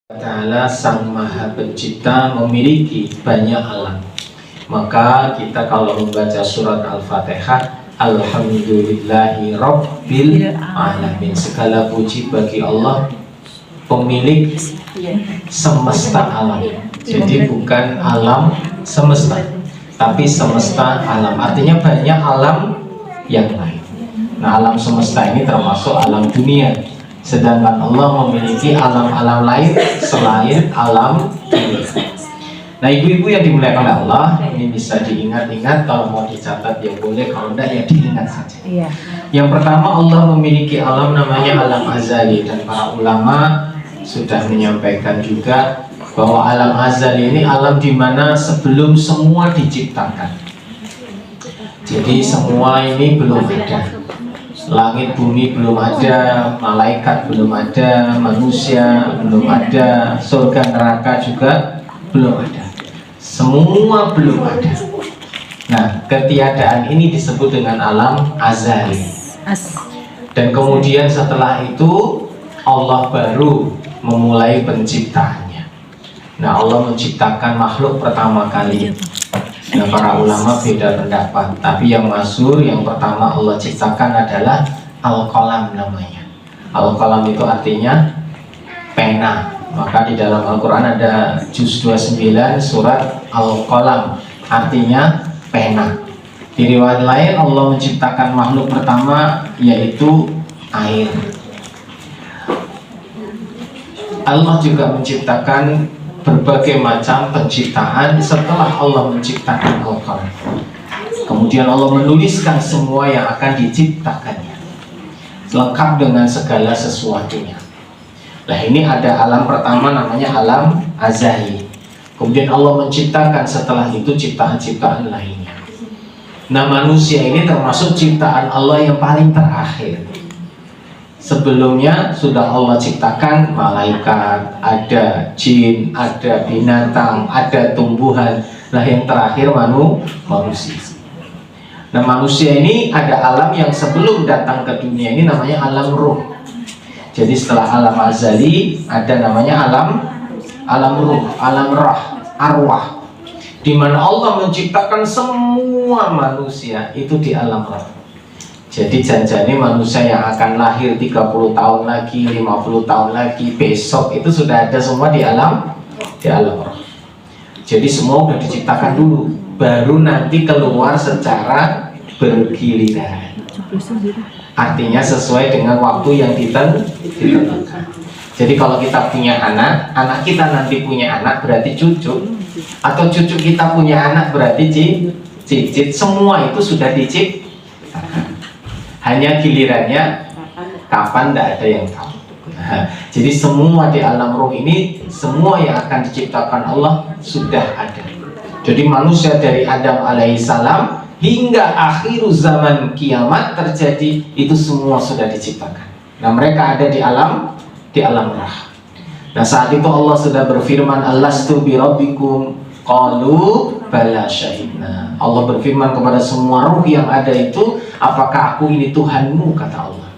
Ta'ala Sang Maha Pencipta memiliki banyak alam. Maka kita kalau membaca surat Al-Fatihah, Alhamdulillahi Rabbil Alamin, segala puji bagi Allah pemilik semesta alam. Jadi bukan alam semesta, tapi semesta alam. Artinya banyak alam yang lain. Nah, alam semesta ini termasuk alam dunia. Sedangkan Allah memiliki alam-alam lain selain alam ini. Nah, ibu-ibu yang dimuliakan oleh Allah, ini bisa diingat-ingat. Kalau mau dicatat ya boleh, kalau tidak ya diingat saja. Yang pertama, Allah memiliki alam namanya alam azali. Dan para ulama sudah menyampaikan juga bahwa alam azali ini alam di mana sebelum semua diciptakan. Jadi semua ini belum ada. Langit bumi belum ada, malaikat belum ada, manusia belum ada, surga neraka juga belum ada. Semua belum ada. Nah, ketiadaan ini disebut dengan alam azali. Dan kemudian setelah itu Allah baru memulai penciptaannya. Nah, Allah menciptakan makhluk pertama kali. Nah, para ulama beda pendapat, tapi yang masyhur yang pertama Allah ciptakan adalah Al-Qalam namanya. Al-Qalam itu artinya pena. Maka di dalam Al-Quran ada juz 29 surat Al-Qalam, artinya pena. Di riwayat lain Allah menciptakan makhluk pertama yaitu air. Allah juga menciptakan berbagai macam penciptaan setelah Allah menciptakan Al-Qalam. Kemudian Allah menuliskan semua yang akan diciptakannya, lengkap dengan segala sesuatunya. Nah, ini ada alam pertama namanya alam azali. Kemudian Allah menciptakan setelah itu ciptaan-ciptaan lainnya. Nah, manusia ini termasuk ciptaan Allah yang paling terakhir. Sebelumnya sudah Allah ciptakan malaikat, ada jin, ada binatang, ada tumbuhan. Nah, yang terakhir manusia. Nah, manusia ini ada alam yang sebelum datang ke dunia ini namanya alam ruh. Jadi setelah alam azali ada namanya alam ruh, alam arwah. Di mana Allah menciptakan semua manusia itu di alam ruh. Jadi janjane manusia yang akan lahir 30 tahun lagi, 50 tahun lagi, besok itu sudah ada semua di alam roh. Jadi semua sudah diciptakan dulu, baru nanti keluar secara bergiliran. Artinya sesuai dengan waktu yang ditentukan. Jadi kalau kita punya anak kita nanti punya anak berarti cucu, atau cucu kita punya anak berarti cicit, semua itu sudah diciptakan. Hanya gilirannya kapan tidak ada yang tahu. Nah, jadi semua di alam roh ini, semua yang akan diciptakan Allah sudah ada. Jadi manusia dari Adam alaihissalam hingga akhir zaman kiamat terjadi, itu semua sudah diciptakan. Nah, mereka ada di alam roh. Nah, saat itu Allah sudah berfirman, Alastu birabbikum qalu bala syahidna. Allah berfirman kepada semua ruh yang ada itu, apakah aku ini Tuhanmu, kata Allah.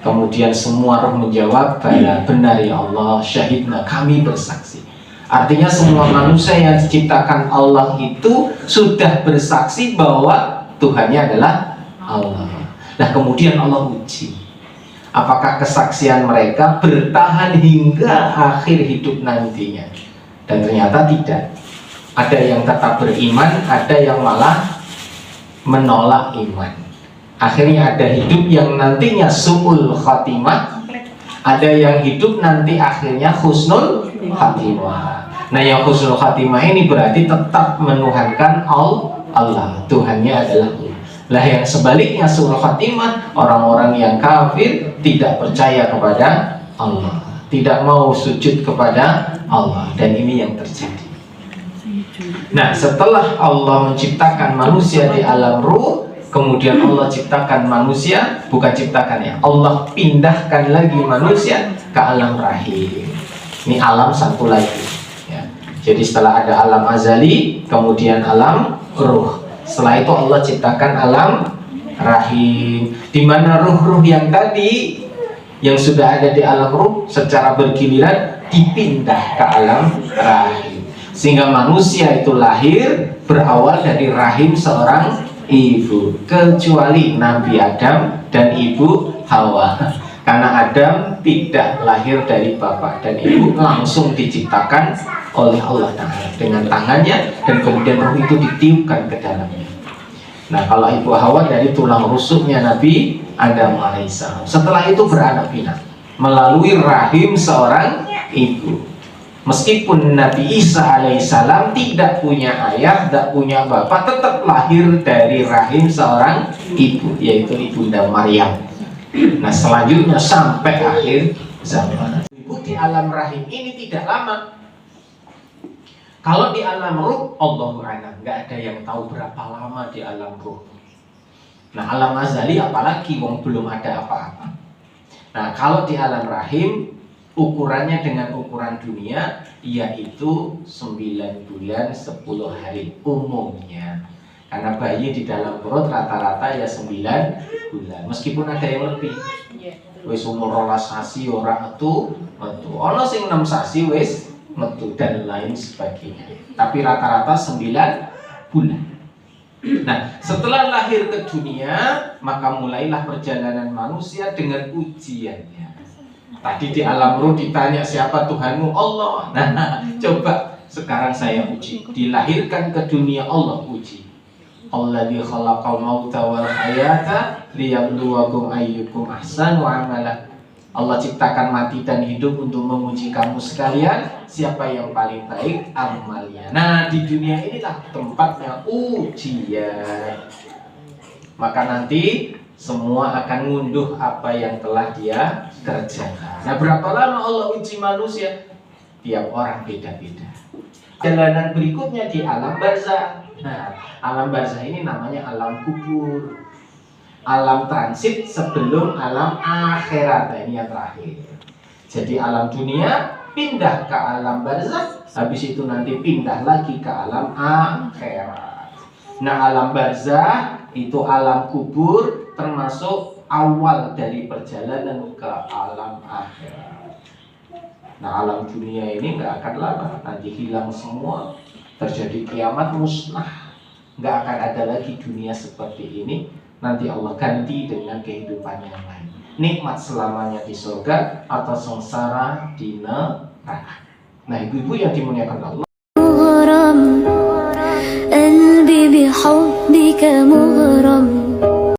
Kemudian semua ruh menjawab, bala, benar ya Allah, syahidna, kami bersaksi. Artinya semua manusia yang diciptakan Allah itu sudah bersaksi bahwa Tuhannya adalah Allah. Nah, kemudian Allah uji apakah kesaksian mereka bertahan hingga akhir hidup nantinya. Dan ternyata tidak. Ada yang tetap beriman, ada yang malah menolak iman. Akhirnya ada hidup yang nantinya su'ul khatimah, ada yang hidup nanti akhirnya husnul khatimah. Nah, yang husnul khatimah ini berarti tetap menuhankan Allah, Tuhannya adalah Allah. Lah, yang sebaliknya su'ul khatimah, orang-orang yang kafir tidak percaya kepada Allah, tidak mau sujud kepada Allah, dan ini yang terjadi. Nah, setelah Allah menciptakan manusia di alam ruh, kemudian Allah ciptakan manusia, bukan ciptakan ya, Allah pindahkan lagi manusia ke alam rahim. Ini alam satu lagi ya. Jadi setelah ada alam azali, kemudian alam ruh. Setelah itu Allah ciptakan alam rahim, di mana ruh-ruh yang tadi yang sudah ada di alam ruh secara bergiliran dipindah ke alam rahim. Sehingga manusia itu lahir berawal dari rahim seorang ibu, kecuali Nabi Adam dan Ibu Hawa. Karena Adam tidak lahir dari bapak dan ibu, langsung diciptakan oleh Allah Ta'ala dengan tangannya, dan kemudian roh itu ditiupkan ke dalamnya. Nah, kalau Ibu Hawa dari tulang rusuknya Nabi Adam alaihissalam. Setelah itu beranak pinak melalui rahim seorang ibu. Meskipun Nabi Isa alaihissalam tidak punya ayah, tidak punya bapak, tetap lahir dari rahim seorang ibu, yaitu Ibunda Maryam. Nah, selanjutnya sampai akhir zaman. Ibu di alam rahim ini tidak lama. Kalau di alam ruh, Allahu a'lam, nggak ada yang tahu berapa lama di alam ruh. Nah, alam azali apalagi, wong belum ada apa-apa. Nah, kalau di alam rahim, ukurannya dengan ukuran dunia, yaitu 9 bulan 10 hari umumnya. Karena bayi di dalam perut rata-rata ya 9 bulan. Meskipun ada yang lebih. Wis umur 12 sasi ora metu. Ono sing 6 sasi wis metu dan lain sebagainya. Tapi rata-rata 9 bulan. Nah, setelah lahir ke dunia, maka mulailah perjalanan manusia dengan ujiannya. Tadi di alam ruh ditanya siapa Tuhanmu? Allah. Nah, coba sekarang saya uji. Dilahirkan ke dunia, Allah uji. Alladzi khalaqal mauta wal hayata liyabluwakum ayyukum ahsanu amala. Allah ciptakan mati dan hidup untuk menguji kamu sekalian, siapa yang paling baik amalnya. Nah, di dunia inilah tempatnya ujian. Maka nanti semua akan ngunduh apa yang telah dia kerjakan. Nah, berapa lama Allah uji manusia? Tiap orang beda-beda. Jalanan berikutnya di alam barzah. Nah, alam barzah ini namanya alam kubur, alam transit sebelum alam akhirat. Nah, ini yang terakhir. Jadi alam dunia pindah ke alam barzah, habis itu nanti pindah lagi ke alam akhirat. Nah, alam barzah itu alam kubur, termasuk awal dari perjalanan ke alam akhirat. Nah, alam dunia ini nggak akan lama, nanti hilang semua, terjadi kiamat, musnah, nggak akan ada lagi dunia seperti ini. Nanti Allah ganti dengan kehidupan yang lain, nikmat selamanya di surga atau sengsara di neraka. Nah, ibu-ibu yang dimuliakan Allah, قلبي بحبك مغرم